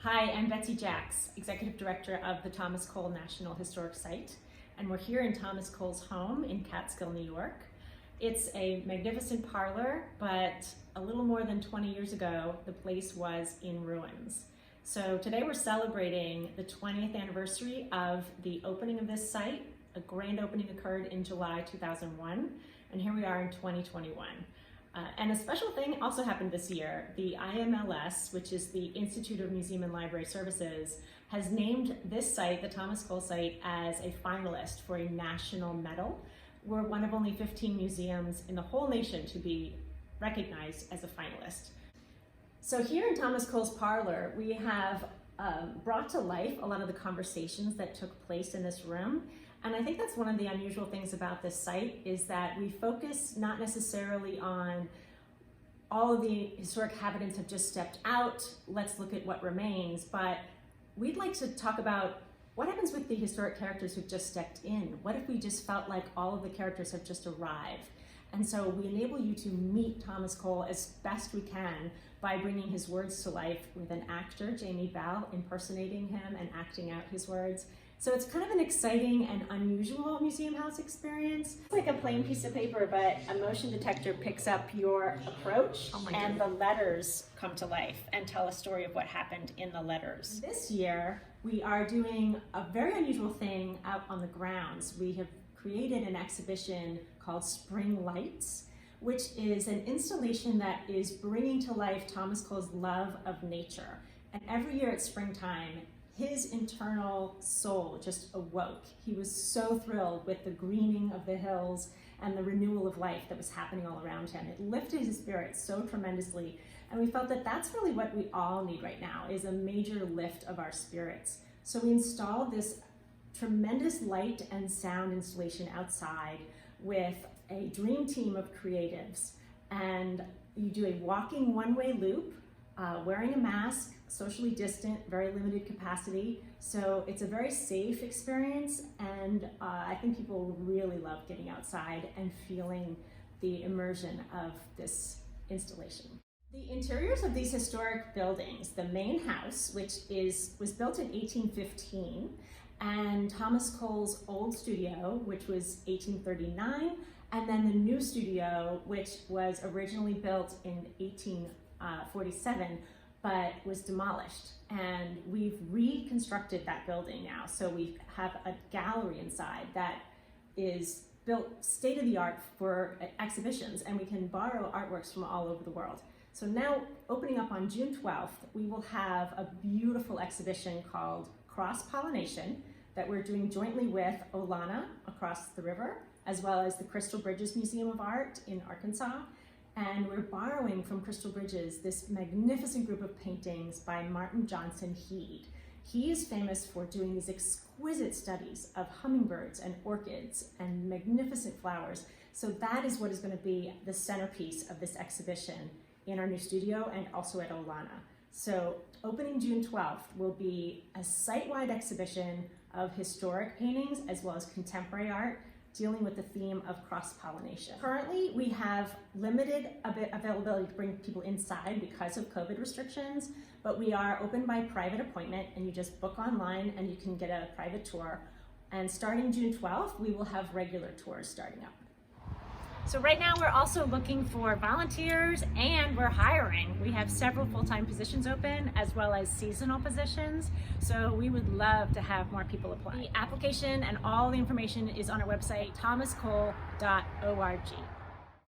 Hi, I'm Betsy Jacks, Executive Director of the Thomas Cole National Historic Site, and we're here in Thomas Cole's home in Catskill, New York. It's a magnificent parlor, but a little more than 20 years ago, the place was in ruins. So today we're celebrating the 20th anniversary of the opening of this site. A grand opening occurred in July 2001, and here we are in 2021. And a special thing also happened this year. The IMLS, which is the Institute of Museum and Library Services, has named this site, the Thomas Cole site, as a finalist for a national medal. We're one of only 15 museums in the whole nation to be recognized as a finalist. So here in Thomas Cole's parlor, we have brought to life a lot of the conversations that took place in this room. And I think that's one of the unusual things about this site is that we focus not necessarily on all of the historic inhabitants have just stepped out, let's look at what remains, but we'd like to talk about what happens with the historic characters who've just stepped in. What if we just felt like all of the characters have just arrived? And so we enable you to meet Thomas Cole as best we can by bringing his words to life with an actor, Jamie Bell, impersonating him and acting out his words. So it's kind of an exciting and unusual museum house experience. It's like a plain piece of paper, but a motion detector picks up your approach and the letters come to life and tell a story of what happened in the letters. This year, we are doing a very unusual thing out on the grounds. We have created an exhibition called Spring Lights, which is an installation that is bringing to life Thomas Cole's love of nature. And every year at springtime, his internal soul just awoke. He was so thrilled with the greening of the hills and the renewal of life that was happening all around him. It lifted his spirits so tremendously. And we felt that that's really what we all need right now, is a major lift of our spirits. So we installed this tremendous light and sound installation outside with a dream team of creatives. And you do a walking one-way loop, wearing a mask, socially distant, very limited capacity. So it's a very safe experience, and I think people will really love getting outside and feeling the immersion of this installation. The interiors of these historic buildings, the main house, which was built in 1815, and Thomas Cole's old studio, which was 1839, and then the new studio, which was originally built in 1847, but was demolished. And we've reconstructed that building now. So we have a gallery inside that is built state-of-the-art for exhibitions, and we can borrow artworks from all over the world. So now, opening up on June 12th, we will have a beautiful exhibition called Cross-Pollination that we're doing jointly with Olana across the river, as well as the Crystal Bridges Museum of Art in Arkansas. And we're borrowing from Crystal Bridges this magnificent group of paintings by Martin Johnson Heade. He is famous for doing these exquisite studies of hummingbirds and orchids and magnificent flowers. So that is what is going to be the centerpiece of this exhibition in our new studio and also at Olana. So opening June 12th will be a site-wide exhibition of historic paintings as well as contemporary art, dealing with the theme of cross-pollination. Currently, we have limited availability to bring people inside because of COVID restrictions, but we are open by private appointment, and you just book online and you can get a private tour. And starting June 12th, we will have regular tours starting up. So right now we're also looking for volunteers and we're hiring. We have several full-time positions open as well as seasonal positions. So we would love to have more people apply. The application and all the information is on our website, thomascole.org.